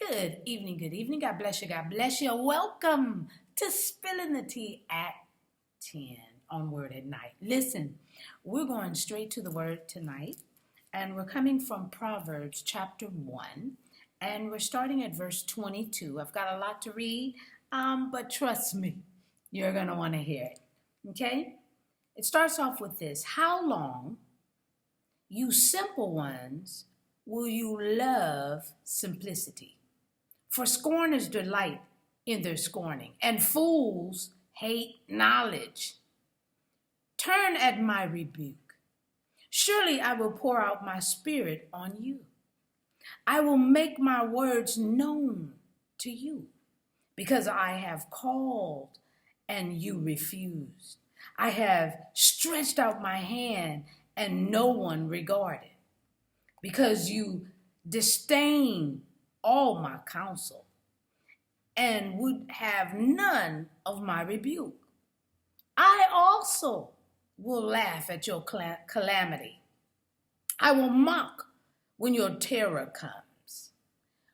Good evening, good evening. God bless you, God bless you. Welcome to Spilling the Tea at 10 on Word at Night. Listen, we're going straight to the Word tonight, and we're coming from Proverbs chapter 1, and we're starting at verse 22. I've got a lot to read, but trust me, you're going to want to hear it, okay? It starts off with this: how long, you simple ones, will you love simplicity? For scorners delight in their scorning, and fools hate knowledge. Turn at my rebuke. Surely I will pour out my spirit on you. I will make my words known to you, because I have called and you refused. I have stretched out my hand and no one regarded, because you disdain all my counsel and would have none of my rebuke. I also will laugh at your calamity. I will mock when your terror comes.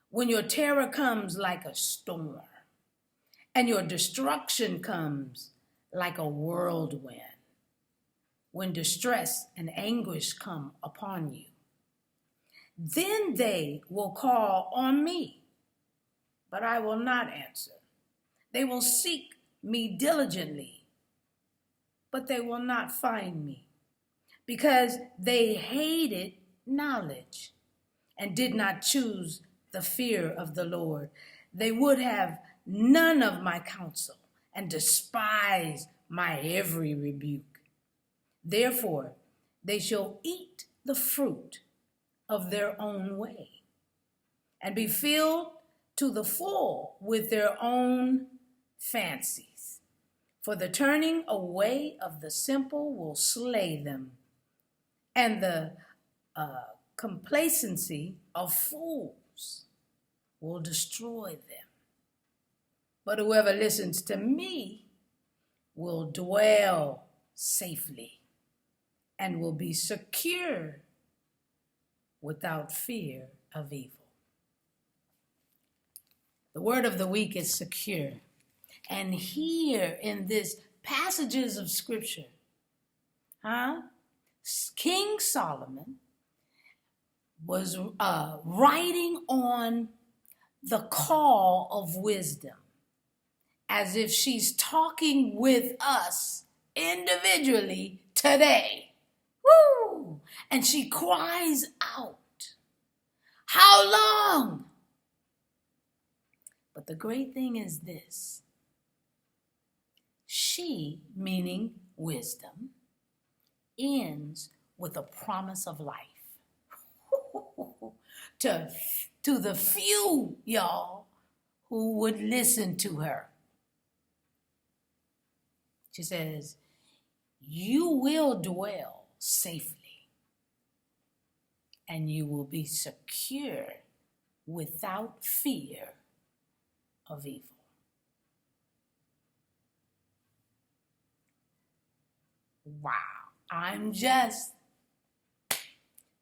When your terror comes like a storm, and your destruction comes like a whirlwind. When distress and anguish come upon you, then they will call on me, but I will not answer. They will seek me diligently, but they will not find me, because they hated knowledge and did not choose the fear of the Lord. They would have none of my counsel and despise my every rebuke. Therefore, they shall eat the fruit of their own way, and be filled to the full with their own fancies. For the turning away of the simple will slay them, and the complacency of fools will destroy them. But whoever listens to me will dwell safely and will be secure without fear of evil. The word of the week is secure. And here in this passages of scripture, King Solomon was writing on the call of wisdom, as if she's talking with us individually today. Woo! And she cries out, how long? But the great thing is this: she, meaning wisdom, ends with a promise of life. to the few, y'all, who would listen to her. She says, you will dwell safely, and you will be secure without fear of evil. Wow, I'm just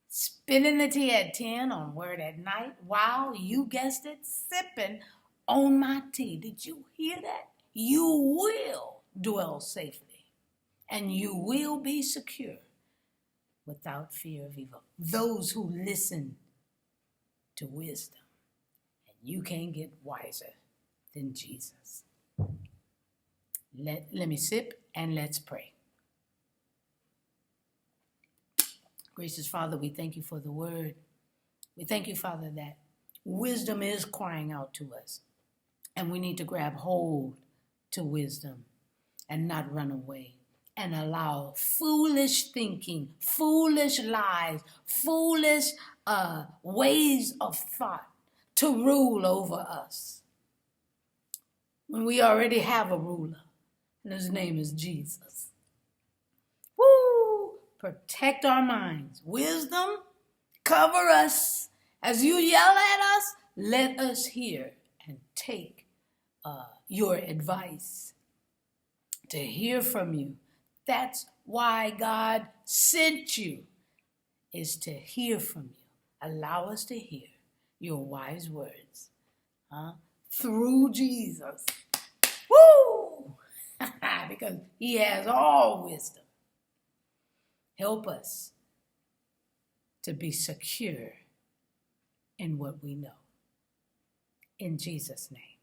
spilling the tea at 10 on Word at Night. Wow, you guessed it, sipping on my tea. Did you hear that? You will dwell safely, and you will be secure without fear of evil. Those who listen to wisdom, and you can't get wiser than Jesus. Let me sip and let's pray. Gracious Father, we thank you for the word. We thank you, Father, that wisdom is crying out to us, and we need to grab hold to wisdom and not run away and allow foolish thinking, foolish lies, foolish ways of thought to rule over us, when we already have a ruler, and his name is Jesus. Woo! Protect our minds. Wisdom, cover us. As you yell at us, let us hear and take your advice, to hear from you. That's why God sent you, is to hear from you. Allow us to hear your wise words. through Jesus. Woo! Because he has all wisdom. Help us to be secure in what we know. In Jesus' name,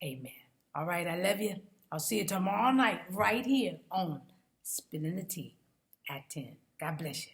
amen. All right, I love you. I'll see you tomorrow night right here on Spilling the Tea at 10. God bless you.